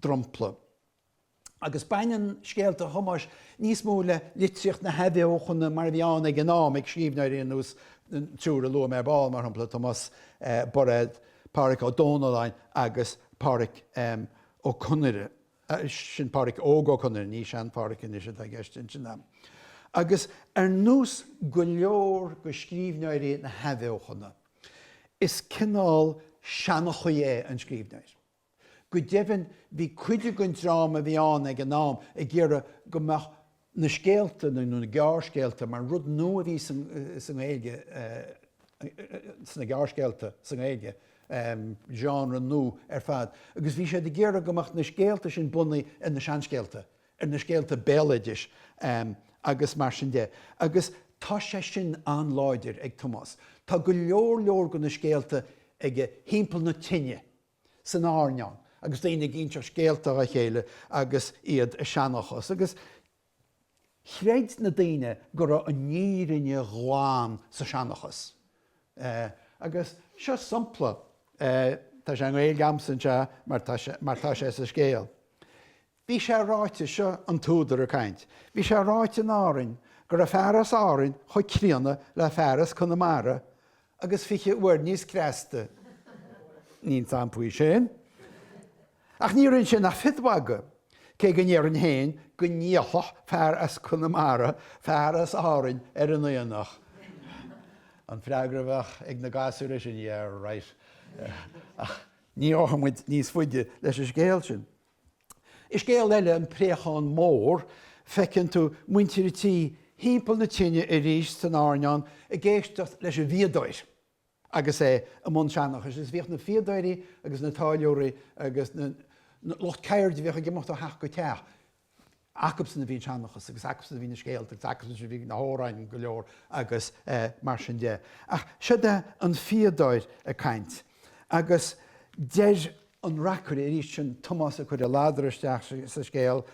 drompla. Agus baineann scéalta chumas níos mó le litríocht na heimheochanna mar bheán ag gnám ag scríbhneir ús trúr a lu mé báil mar hampla Thomáis Bored páric ó Dónaláin agus páric ó Conire. Sin páric óg ó Conire, ní sean páric in isise a gceist sin am. Agus nús go leor go scríbhneir na heimheochanna. Is cinál seanach é an scríbhneir. Go deimhin bhí cuiide gon drama bhíán ag gnám ag ggéire go meach na scéalta na ghearrscéalta mar rud nua bhí san éige na ghearrscéalta san éige genre nó fad. Agus bhí sé de ggéire go meach na scéalta sin bunaí in na seanscéalta, na scéalta béalaideis agus mar sin de. Agus tá sé sin an láidir ag Thomáis. Tá go leor go na scéalta ag hímpel na tinne san áneán. Agus daoine gínte scéalta a chéile agus iad a seanachas. Agus chréid na daoine gur an nírinne gháin sa seanachas. Agus seo sampla tá sé an réil gamsan mar tá sé sa scéal. Bhí sé ráite seo an túdar a caint. Bhí sé ráite an árainn gur a fearras árainn chuid críanna le fearras Conamara agus fiche uair níos creasta. Nín tampuí sin. Ach ní rinn sin na fidhaga, cé go níar an héin go níoch fearras Conamara, fearras árainn an nuanach. An freagrabhach ag na gasúir sin right. Ní áhamid níos fuide leis a scéal sin. Is scéal eile an préachán mór fecinn tú muintirití hímpel na tinne a ríis san áneán a géisteach leis a bhíadáir. Agus é a món seanachas. Is bhíoch na fiadairí agus na táileoirí agus na locht ceird bhíoch a gimocht a heach go teach. Acabs na bhíon seanachas agus acabs na bhíon scéalta, acabs na bhíon na hóráin go leor agus mar sin de. Ach, se de an fiadáir a caint. Agus deir an racr a ríis sin Thomáis a chuir a ládaristeach sa scéal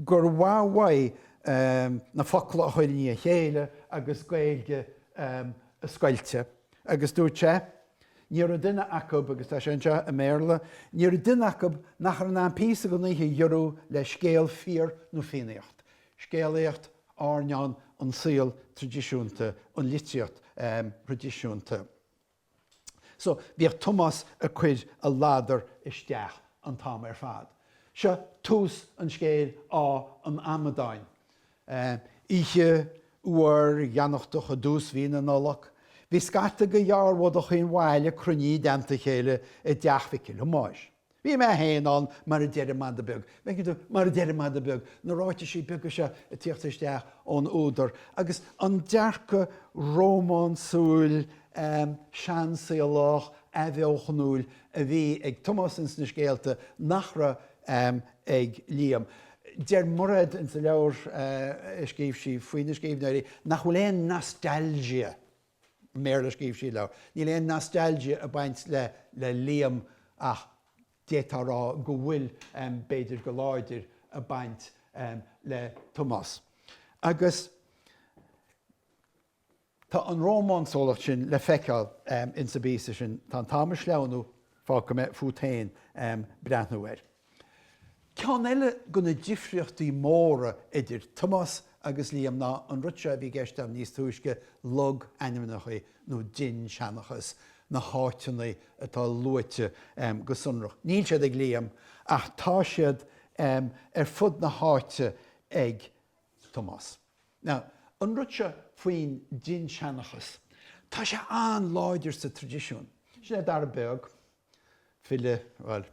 gur bhhaid na focail a chuir ní a chéile agus gailge a scoilte. Agus dúirte, níor a duine acab agus tá sin a méarla, níor a duine acab nach an an písa go níthe dhearú le scéal fíor nó féineacht. Scéalaíocht áneán an síl tradiisiúnta, an litríocht tradiisiúnta. So, bhíoh Thomáis a chuid a ládar isteach an tám fad. Se tús an scéal á an Amadáin. Ihe uair gheannachtach a dús hí na nolach. Bhí scata go dhearbhd a chuon bhaile cruní denta chéile i 10 km. Bhí me héanán mar a deireadh mad a beg. Bhí mar a deireadh mad a beg, na ráite sí beag se a tíochttasteach ón údar. Agus an dearcha Rómán súil seanscéalach bheochanúil a bhí ag Thomáis na scéalta nachra ag Liam. Der murad in sa leabhar scíobh sí faoin na scríbhneoirí nach bhfuil éon nostalgia mér a scíobh sí le. Níl éon nostalgia a baint le Liam ach détarrá go bhfuil beidir go láidir a baint le Thomáis. Agus tá an Rómán sólacht sin le feiceáil in sa bísa sin tá Thomáis leanú fá go mé futain breathnúir. Ceann eile go na difríochtaí móra idir Thomáis agus Liam ná an rute bhí gceiste am níos túisce log animnachaí nó din seanachas na háiteanna atá luaite go sunrach. Níl siad ag Liam ach tá siad fud na háite ag Thomáis. Now, an rutse faoin din seanachas, tá sé an láidir sa tradiisiún. Sin dar beag, Féile, well,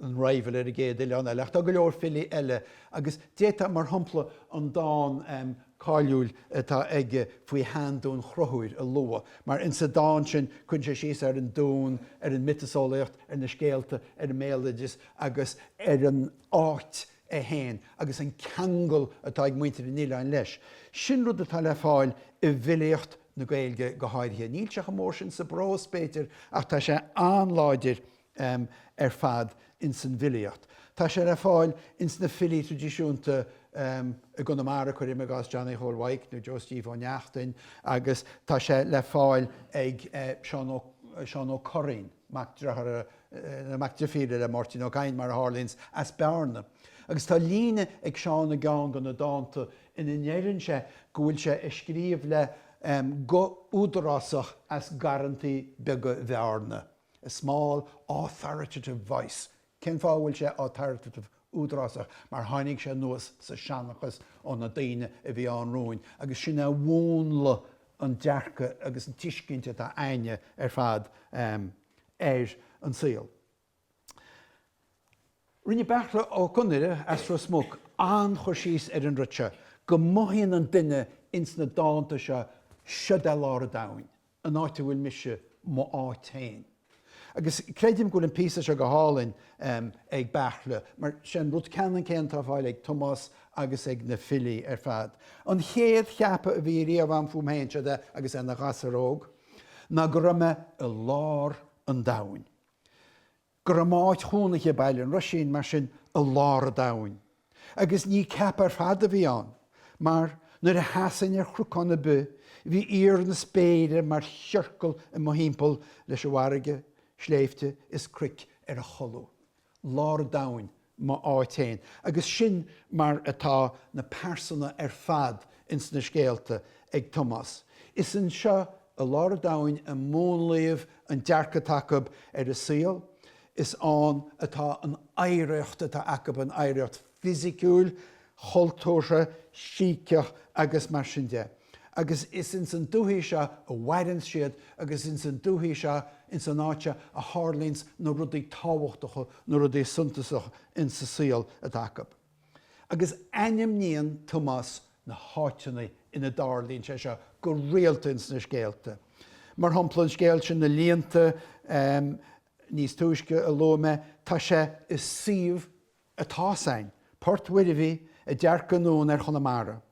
an raibhil ar a géad eile an eile. Tá go leor Féile eile, agus déta mar hampla an dáin cáiliúil atá ige faoi handún chrothúir a lua. Mar in sa dáin sin chun sé síos ar an dún, ar an mitasolaíocht, ar na scéalta, ar an méalaidis, agus ar an áit a héin, agus an ceangal atá ag muintir in oileáin leis. Sin rud atá le fáil I bhféileacht na Gaeilge go háirithe. Níl seach mór sin sa brós Péitir ach tá sé anláidir ar fad in san bhféileacht. Tá sé le fáil ins na fili tradiisiúnta a Gunamara chuir me gas Johnny Hallwaik nó Joe Steve O'Neachtain agus tá sé le fáil ag Sean O'Corrin mac Féile le Martin O'Cain mar Harlins as bearna. Agus tá líne ag Sean a gang gan na dáanta in inéirann sé go bhfuil sé scríomh le go údarásach as guarantee bega bhearna. A small authoritative voice. Cén fá bhfuil sé authoritative údarásach mar tháinig sé nuas sa seanachas ó na daoine a bhí an roin. Agus sinna bhónla an dearcha agus an tuiscinte tá aine ar fad ar an Scéal. Rinne bechra ó Conire as ro smog an chuirsís ar an rutse go maithíonn an duine ins na dáanta se siadal dain an áite bhfuil mise má áitéin. Agus credim go an písa se go hálainn ag bechla, mar sin rud ceann céan tá bháil ag Thomáis agus ag na Féile ar fad. An chéad cheapa a bhí riamh an fumhéinte de agus na gasaróg, na go raibh a lár an dain. Go raibh máid chúnaiche bailin rusin mar sin a lár a dain. Agus ní ceap ar fad a bhí an, mar nuair a hasan ar chrucán a bu, bhí ír na spéide mar thiorcail I mohímpel leis a bharige, sléifte is cric ar a cholú. Lár a dain má áitéin. Agus sin mar atá na persona ar fad ins na scéalta ag Thomáis. Is an seo a lár a dain a mónléamh an dearcha takeab ar a Scéal, is an atá an éireacht atá acab an éireacht fisiciúil, choultúrtha, síceach agus mar sin de. Agus is in san dúhí seo a bhairann siad, agus in san dúhí seo in san áite a hálíns nó rudaí tábhachtacha nó rudaí suntasach in sa Scéal a acab. Agus aim níon Thomáis na háiteanna ina dárlíonn sé seo go réalta ins na scéalta. Mar hampla an scéal sin na líonta níos túisce a lóme, tá sé is síomh atá sain, Port Wiriví a dearca nún ar Chonamara.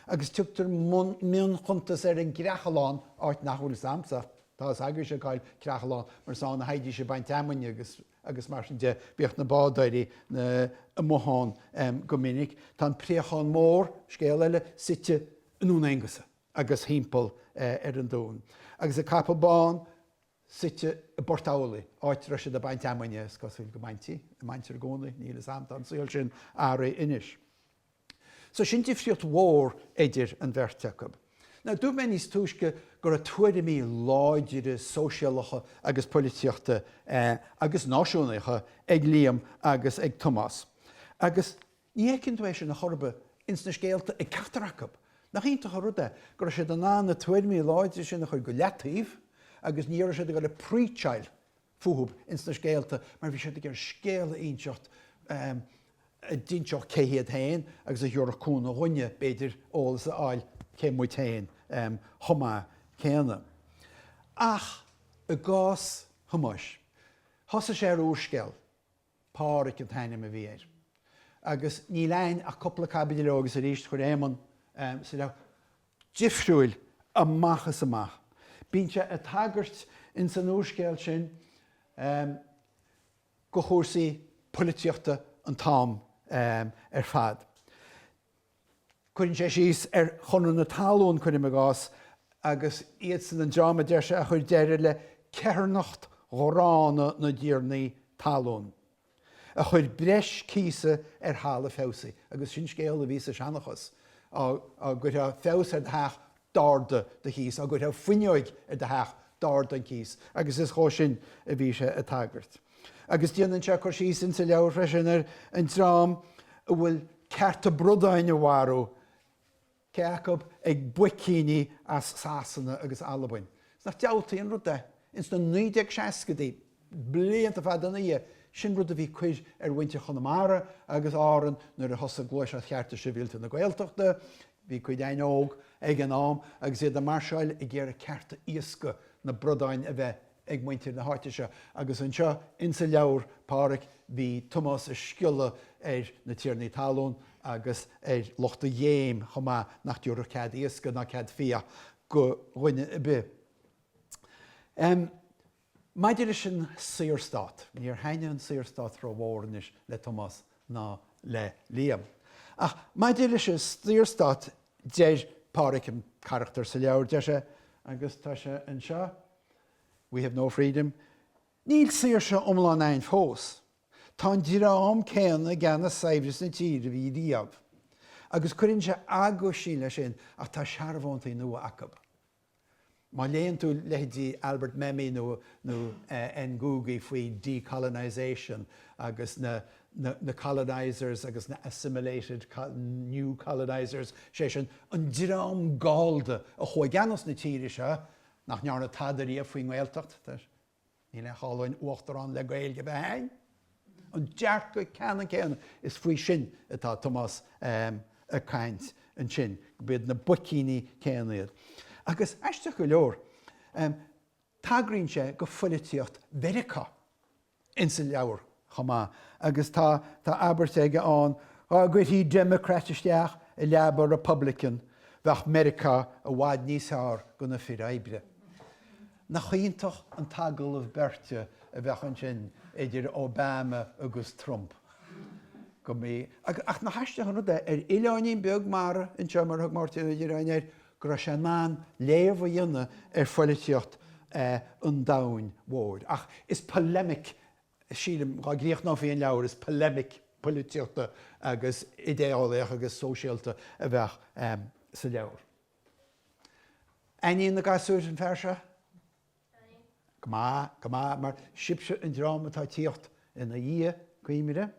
Agus tuachtar mion chuntas ar an Greachaláin áit nachhfuil samsa. Tá agus sé gáil Greachaláin mar sána haidí sé baint amaine agus mar sin de bíocht na bádairí na moháin go minic. Tá an príomháin mór scéal eile site nún angasa agus hímpel ar an dún. Agus a capabán site a bortálaí áit roise a baint amaine cosúil go baintí, a maintir gcónaí, níl is amta an Scéal sin ára inis. So sin difríocht mhór idir an bheirt Jacob. Now, dúb mé níos túisce gur a tuairimí láidir sóisialacha agus políteachta agus náisiúnacha ag Liam agus ag Thomáis. Agus ní écinn éis sin na chorba ins na scéalta ag catarachab. Nach ínta choruda gur sé don ná na tuairimí láidir sin chuir go leataíh agus níor sé go le príteil fuhub ins na scéalta mar bhí sé gur scéalaíocht dinseach chéad hain agus a dheorachún a dhuine beidir ólas a áil cé muid hain thomá céanna. Ach a gás Thomáis. Thosa sé ar Ollscoil, páric an taine a bhí éir. Agus ní lein a coppla cabidile agus a ríist chuir éman sa le difriúil amachchas amach. Bíonn sé a tagart in san Ollscoil sin go chósaí políteachta an tám ar fad. Cuinn sé síos ar chunú na talún chuine me gás agus iad san an drama deir se a chuir deire le cearnacht ghorána na díornaí talún. A chuir breis císa ar hála fésaí, agus sin scéal a bhí sa seanachas. A gur fés ar de heach darda de chís, a gur fuineoig ar de heach dáir don cís, agus is chó sin a bhí sé a tagart. Agus díanann se chuir síos in sa leabhar freisin an trám a bhfuil cearta brodáin bhharú ceacabb ag buicíní as sásanna agus albain. Sna dealtaíon rud de, ins na 1960 blianta fadanna í sin rud a bhí cuid bhainte Chonamara agus áran nuair a thosa glóis a chearta sibhialta na Gaeltachta, bhí cuid ein óg ag an am agus iad a marseáil i ggéar a cearta iasca na brodáin a bheith ag muintir na háiteise agus anseo in sa leabhar páric bhí Thomáis a sciulla na tíornaí talún agus lochta dhéim chumá nach dúr chéad iasca na chéad fia go rinne a bit. Maidir sin Saoirstát, níor haine an Saoirstát rá bhórnis le Thomáis ná le Liam. Ach, maidir sin Saoirstát déir páric an charachtar sa leabhar de se agus tá se anseo. We have no freedom. Níl saoir se omláin ein fós. Tá dirám céanna gceanna saibhris na tíre bhí díobh. Agus cuireann se agus síle sin ach tá searbhántaí nua acab. Má léonn tú leití Albert Memmi nó Ngugi faoi decolonisation agus na colonizers agus na assimilated new colonizers sé sin an dirám gáilde a chuigeannas na tíre se nach nearna tadarí a faoin Gaeltacht, ní le chálainn uachtarán le Gaeilge be hain. An dearc go ceanna is faoi sin atá Thomáis a caint an sin, go bid na buicíní céanaiad. Agus eiste go leor, tágraíonn sé go Fhlaithearta Mheiriceá in sa leabhar chomá, agus tá Albert aige an, go hí democratisteach a leabhar Republican bheith Mheiriceá a bhád níos thar go na fireabre. Na chaontach an tagal of bheirt a bheith an sin idir Obama agus Trump. Go mé ach na haiste an rud oileáin beag mara in teamar thug mórta idir ainéir go sé ná léamh dhéanana Fhlaithearta an dain mhór. Ach is polemic sílim gá gríoch ná faoin leabhar is polemic Fhlaithearta agus idéálaach agus sóisialta a bheith sa leabhar. Aíon na gasúir an fearse? Gama, mar sibse an drámatá tíocht ina dhé cuimire.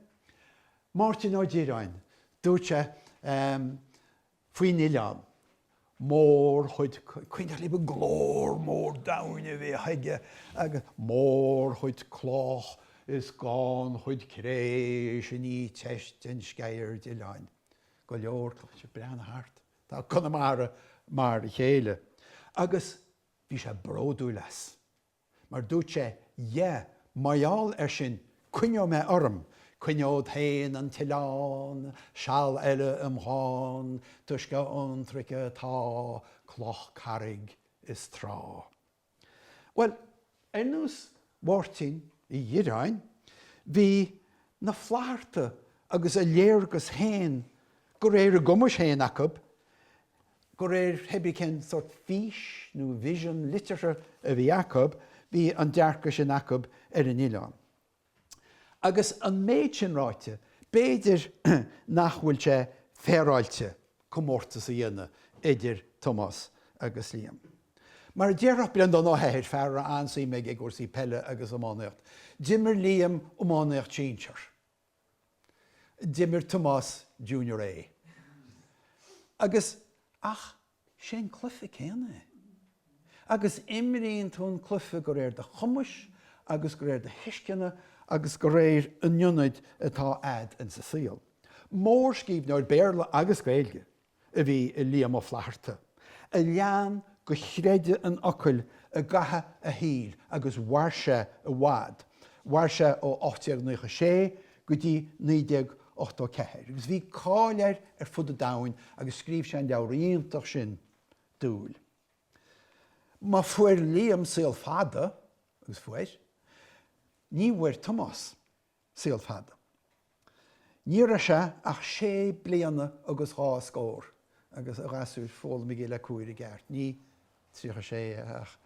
Mártin ó ddíráin, dúirte faoin oileán. Mór chuid cuineach líbe glór mór dain a bheith haige agus mór chuid clách is gán chuid créis a ní teist in Scéal oileáin. Go leor se brean hart. Tá Conamara mar chéile. Agus bhí sé bródú leis. Mar dúirt sé, maiall sin cuinneó me orm, cuinneód hain an tileán, seall eile amháin, tuisce antrice tá, cloch carrig is trá. Well, enús mórtin I dhiráin, bhí na Fhlaithearta agus a léargus hain, go réir a gomas hain acab, go réir hebí cén sort fís nó vision literature a bhí acab, bhí an dearca sin acab an oileán. Agus an méid sin ráite, béidir nach bhfuil sé féráilte comórtas a dhéanana idir Thomáis agus Liam. Mar déarach blian don áhéir fear a ansaí meg ag gúrsaí Féile agus Ómánaíocht. Dimir Liam Ómánaíocht tínseir. Dimir Thomáis Junior A. Agus ach sin clufa céanna. Agus imríonn tún clufa go réir de chumas, agus go réir de hiisceanna, agus go réir an nionid atá ad in sa Scéal. Mór scíb náir béarla agus Gaeilge a bhí I Liam ó Fhlaithearta. A lean go chréide an ocail a gatha a híl agus bhairse a bhád. Bhairse ó 896 go dtí 984. Agus bhí cáileir fud a dain agus scríb sé an leabhraíontach sin dúil. Má fuair Liam Scéal fada, agus fuair, ní bhfuair Thomáis Scéal fada. Ní ra sé ach 6 bliana agus 3 scór, agus a rasúr fóla mé le cuair I gceart. Ní trícha sé ach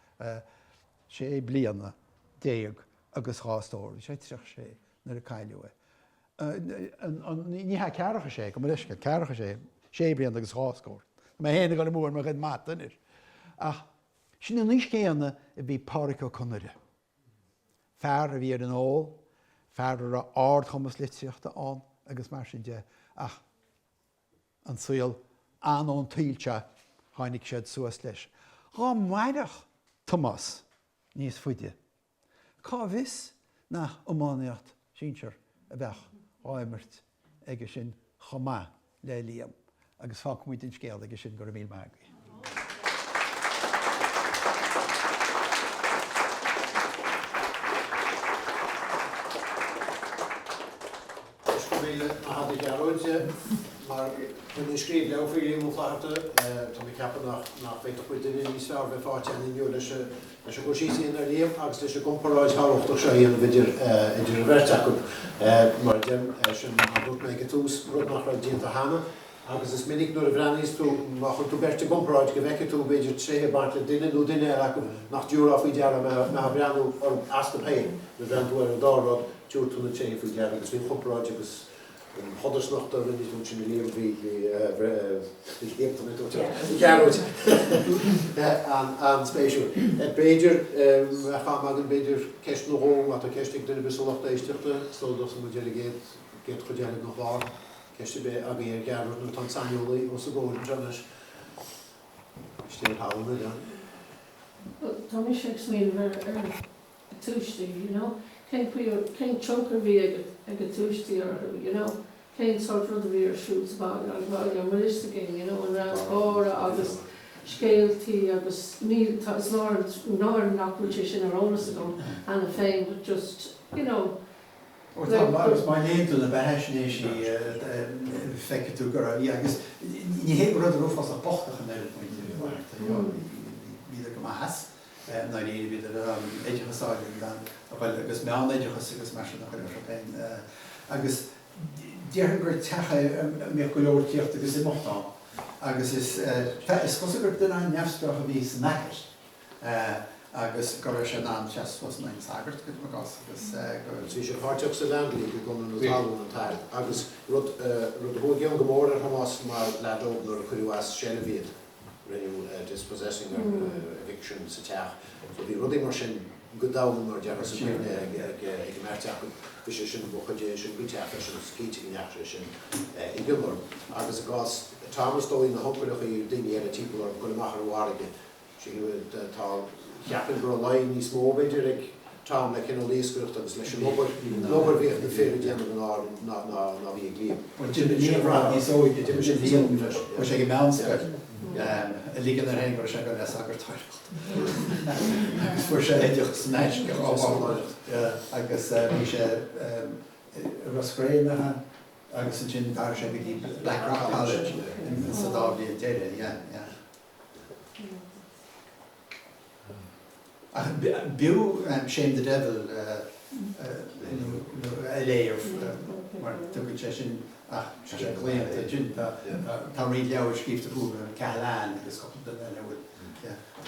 6 bliana 10 agus 3 scór. Sé trícha sé nar a caiiliú. Ní ha cearacha sé, go mar isce cearacha sé, 6 bliana agus 3 scór. Má héana go mór mar réad mat inir. Ach Sin na níos céanna a bhí páric ó conire. Fear a bhí ar an óil, fear ar a ard Thomáis Lithearta an, agus mar sin de ach an súil anón tíilte tháinig siad suas leis. Gá maireach Thomáis níos fuide. Cá bhis na ómánaíocht sínsir a bheith áimirt ige sin chomá le Liam, agus fá muid in scéal ige sin gur mí magaí. Féile a had ik Gearóid, maar toen ik schreef jou voor jullie moet laten, toen ik heb nach 20 punten in die sfeer bij vaart en in jullie als je goed ziet in de Liam, als je comparáid houdt toch zo in de bheirt op, maar dan als je doet met het toes, rood nog wat dient te hangen. Agus is minnig door de vraag toe mag het bheirt de comparáid gewekt toe beetje het zeggen baartje dingen doen dingen eigenlijk nach duur af ideaal maar brand op as de pijn de brand door daar wat duur toen het zeggen ideaal dus weer comparáid is Hodders nog daar in die doen in wie heeft dan het ook Gearóid aan special het beter we gaan maar een beter kerst nog om wat de kerst ik de cosúlachtaí stichten zodat ze moet jullie get goed nog waar Ceiste be a bhí Gearóid nó tan Saothar os a ggóir Jonas. Stíl hána da. Thomáis smíl ar túistí, cén chuncar bhí ag a túistí orthu, cén sort rud a bhí ar siúd bag an bhag an bhiliste gin, an ra óra agus scéaltaí agus náir nachbúte sin ar ónas a gom anna féin, but just, Or Thomáis my name to the bheirt feice tú gur agus ní hé rud rúf as a bochtach an eile pointe bhí go maithas na réad bhí éidechasáin dan bhfuil agus meán éidechas agus mar nach chuir féin agus déir gur techa mé go leirtíocht agus i mochtán agus is cos gur duna neamhspeach a bhí san neir agus go sé ná chest was na sagart go magas agus Bhí sé páirteach sa landlí go gon an talún an tair. Agus rud bhór gean go mór ar Thomáis mar leadóg nó chuú as sélevíad rinneadh dispossessing or eviction sa teach. So bhí rudí mar sin go daman nó dearras sa sin ag merteach bhí sé sin bhuchadé sin bhuiteach sin scíte neachre sin i gilmór. Agus a gás Thomáis dóí na hopaireach í daine ar a típul ar go leach ar bhharige. Sí tá Chiapan gur lein níos mó beidir ag Tom le cin léascuireacht agus leis an nóbar bhíoh na féidir déanamh ná bhí ag líam. Jimrá níos óid sin bhíon sé go meánsca lígan ar hen go sé go le sagur táirt. Agus fuair sé éideocht snéis go agus bhí sé rascréine agus an sin dar sé go dtí Black Rock College in Saothar Liam Bill Shame the Devil LA mar tu sin léan gin tá ri leabhar scríbta bú Cailán agus go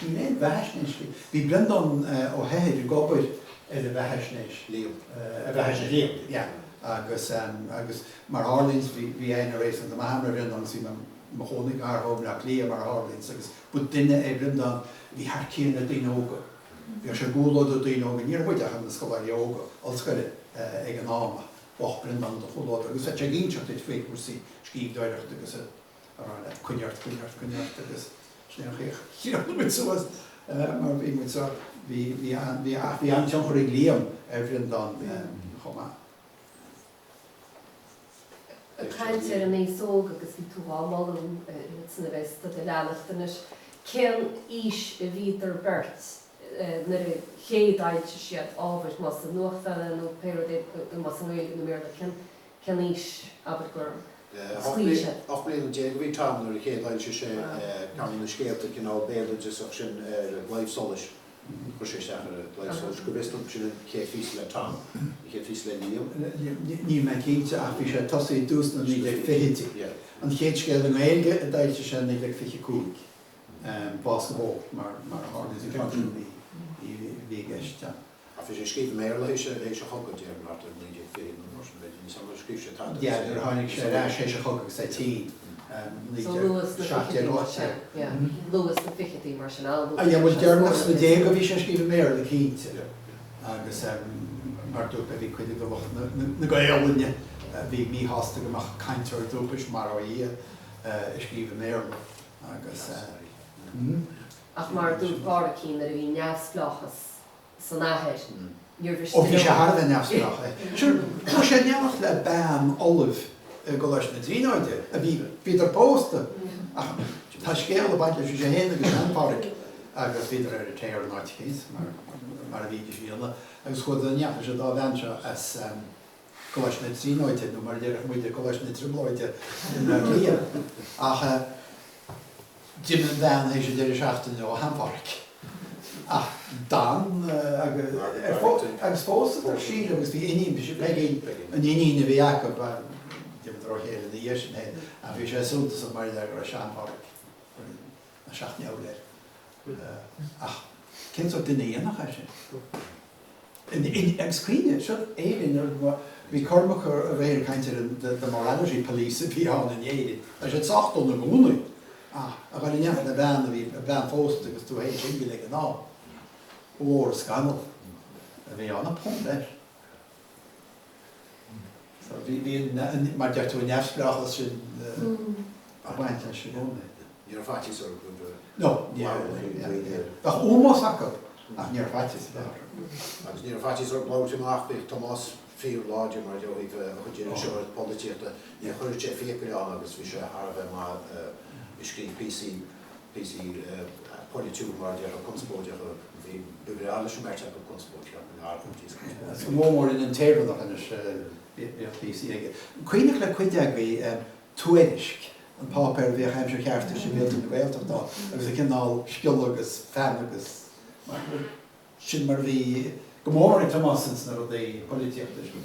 Ní éon bheisnéis bhí brendan ó héad gobair ar a bheisnéis a bheis Liam agus mar Harlins bhí éon rééis an hamra brendan sí má chonig arthób nach Liam mar Harlins agus bud duine é brendan bhí thcíanna daoine óga. Bhí sé gúlóid a daoine óga níor buideach an na scoláirí óga Ollscoil ag an áma bach brendan do choláid agus sé ginseach it féic mar sí scíb dóireacht agus cuineart agus snéach suas mar bhí mu bhí an teanchar ag Liam ar brendan chomá. Caintear an é sóg agus bhí tú bhámáú sanna bheits do leanachtanis cén ís a bhí ar bheirt nar a chéad ailte siad ábhairt mas an nuachtaile nó péiread mas an bhfuil na méarda cén ís aber gur sclíise. Ach blian déag bhí Tom nar a chéad ailte sé gan na scéalta cin á béad sin leibh solis go sé seachar leibh solis go bhéstam sin cé fís le Tom cé fís le Liam. Ní me cínte ach bhí sé tosaí dús na ní fétí. An chéad scéal an éige a d'ailte sé ní fiche cúig. Basketball mar Harlins in country bhí gceiste. A bhí sé scríb méir le sé chogad ar mar ní féin nó mar sin beidir ní sam scríb sé tá. Yeah, ar tháinig sé rá sé chogad sa tí So Lewis na fichitaí mar sin. Lewis na fichitaí mar sin. Bhfuil dearnas na dé go bhí sé scríomh méar le cínte. Agus mar dúpa bhí chuide go na gaelhaine bhí mí hásta go amach caiintear dúpais mar ó í scríomh méar agus ach mar dúr gára cín ar a bhí neamhsplachas san áthir. ó bhí sé Harbh neamhsplacha. Siúr, tá sé neamach le ban Ollscoil go leis na tríóide a bhí Peter Posta. Tá scéal a baint leis sé héana agus anpáric agus bhíidir ar a téir an áitiís mar a bhí síanana agus chud a neamh sé dá bhaintse as go leis na tríóide nó mar déireach muide go leis na tribláide na líon. Ach Jim an bhean é sé déidir seachtain ó anpáric. Dan agus fósta ar síl agus bhí inín bhí sé an inín a bhí acu ar chéile na dhéis sin a bhí sé súntas an mar gur a seanpáric a seach neamhléir. Ach, cén so duine dhéanach é sin. Ag scríine, seo éidirn bhí cormach a bhéir caiintear de morality police a bhí an in éidir. A sé sachtún na gúnaí. A bhil neamh na bhean a bhí bhean fósta agus tú héit sin le an ná. Ór Scéal a bhí anna pont leis. Bhí mar deir tú neamhsplachas sin a bhaint leis sin gúna. Níor fátis ar go No, ach ómás acu ach níor fátis. agus níor fátis ar bláte amach bhí Thomáis Uí Fhlaithearta mar deoibh chuidir seoir polítíochta ní chuir sé fiacaán agus bhí sé Harbh má scríb PC polítú mar dear a conspóideach bhí bugrála sem merte go conspóideach an áirtí. Go mór in an téirnach an PC aige. Cuoinech le cuideag bhí tuairisc an pápéir bhí chaim sé cheartta sé bhéal na Gaeltachtá agus a cinál sciol agus fearr agus sin mar bhí go mór ag Thomáis na rud polítíochta sin.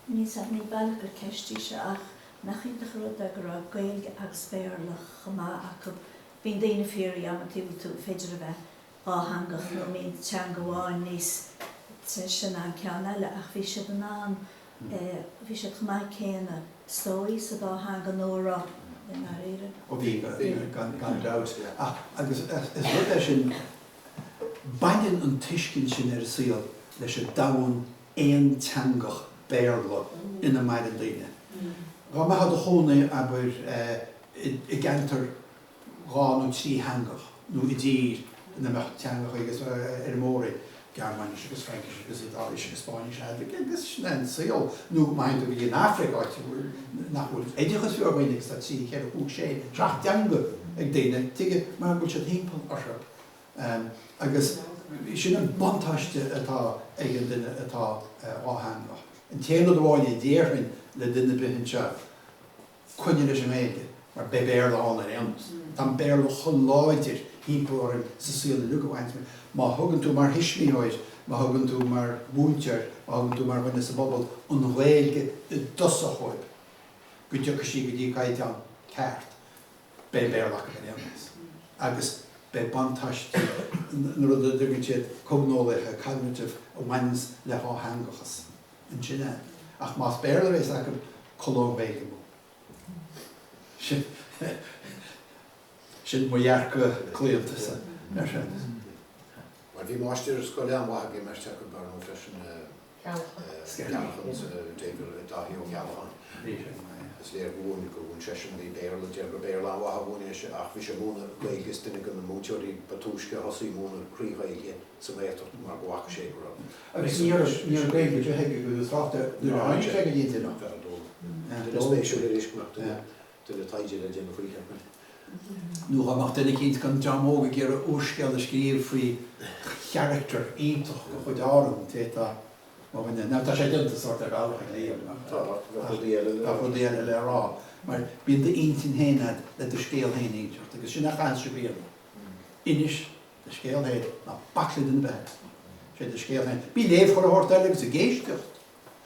Níos a ní bailach gur ceistí se ach nach chuintach rud a gur a Gaeilge agus béarlach chumá acu bhín daoine fíorí am tú féidir a bheith áthangach nó mín tean go bháin níos sin an cean eile ach bhí siad an an bhí siad chumá céanna stóí sa dá hang an óra in ar éire. Ó bhí gan daut. Agus is rud é sin bain an tuiscin sin ar síl leis a dain éon teangach béarla ina maid an daine. Rá me had a hóna aber i gentar rá nó trí hangach nó i ddír na mecht teangach agus ar móri Germanis agus Frankis agus Itális agus Spáinis agus sin síl nó maint a bhí in Africa nachhfuil éideachas fiú bhainnig sa tí chéad a húg sé tracht deanga ag daine tuige mar bhfuil sé timppel orthab. Agus sin an bantáiste atá ag an duine atá áhangach. An téanad bháin déirhin le duine bihin se cuine leis an méige mar be béarla an rémas. Tá béarla chun láidir hímpóir sa síl na lugahaint má thugann tú mar hismíóid, má thugann tú mar búntear, má thugann tú mar bhaine sa bobbal an Gaeilge i dosachoib. Go dteocha sí go dtí caiite an ceart be béarla an rémas. Agus be bantáiste na rud a dúgann siad cognólaithe cognitive awareness le áthangachas an sinne. Ach más béarla éis acu colón béige mó. Sin mo dhearcha clíonta sa. Mar bhí máistíir Scéal amhaige mar teach bar nó freisin Scéalachans David dathí ó Gearóid. Is léir bhún go bhún sesin bhí béarla dear go béarla amhaithe bhúna ach bhí sé múna Gaeilges duine go na múteoirí batúisce hosaí múna críomhaige sa bhéirteach mar ghacha sé go raibh. Agus níor Gaeilge de heige go tráchta nuair a hain sé go dtí nach. Is spéisiú le riscnacht tu le taide le déanana faoiche. Nu amach duine cínt gan deamóga gur Ollscoil a scríomh faoi character ítach go chuid áram téta ná tá sé dionta sort ar álacha léam a chudéile le rá. Mar bíon de intin héad le do Scéal héin íteach, agus sin nach an se bíanana. Inis de Scéal héad na bacla den bheith. sé de Scéal héin. Bí léamh chuir a hort agus a géisteach,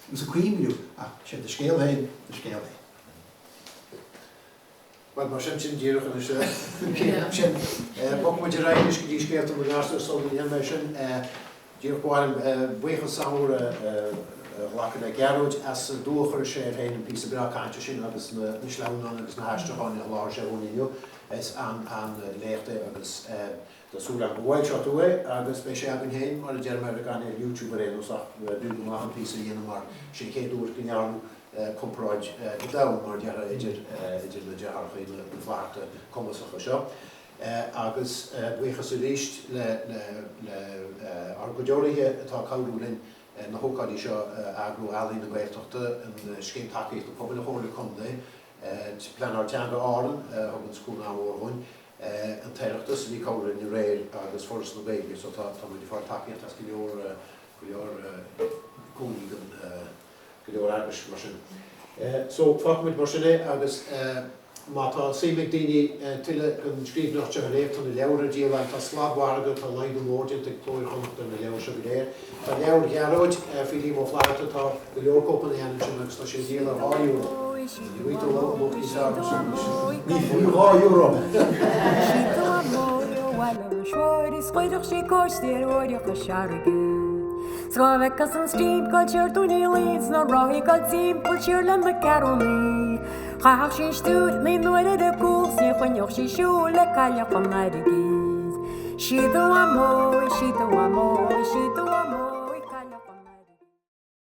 agus a cuimliú ach sé de Scéal héin, de Scéal héin. Wel, mar sin díirech yn sin. Bog mwyd i'r rhaid ysgyd i sgrift o'r glasur sôn yn ymwneud sin. Díirech gwael buich o sawr Lachan na Gearóid as dúchar sé héin pí bra caiinte sin agus na sleánan agus na heisteáin a lá sé bhníú is an léirte agus Súla bhhailseach agus bé sé agan héin mar a dearmar gan YouTube réúsach dú go an pí dhéana mar sé chéadúir gnearú comparáid go da mar dear idir le dearchaí le bhharta comasach seo. Agus buchas a ríist ar go deoraithe atá cabhrúlinn na hócáidí seo agrú ealaí na bheirt an scéim takeíocht go pobl na hóla chumda pleanar teanga áran an scún áhhain an teireachtas bhí cabhrúlinn i réir agus forras na bhéige so tá muidir fáil takeíocht as go leor cúnaí go leor agus mar sin. So fáid mar sinné agus má tá síimigh daoine tuile an scríbneacht a léir tan na leabhar díobhain tá slabhharga tá leidú móide ag tóir chumachta na leabhar se go léir. Tá leabhar Gearóid Féile Uí Fhlaithearta tá go leor cópan na héanann sin agus tá sé díal ar €8. Ní fú €8. Sito amor, wala mo shwari, squidach she coach the area ka sharige. Slavek as stream culture to the leads, no rohi got simple chirlam the caroli. Khach she stood, me no de course, ni khonyoch she shule kalya khamarigiz. Shito amor, shito amor, shito amor.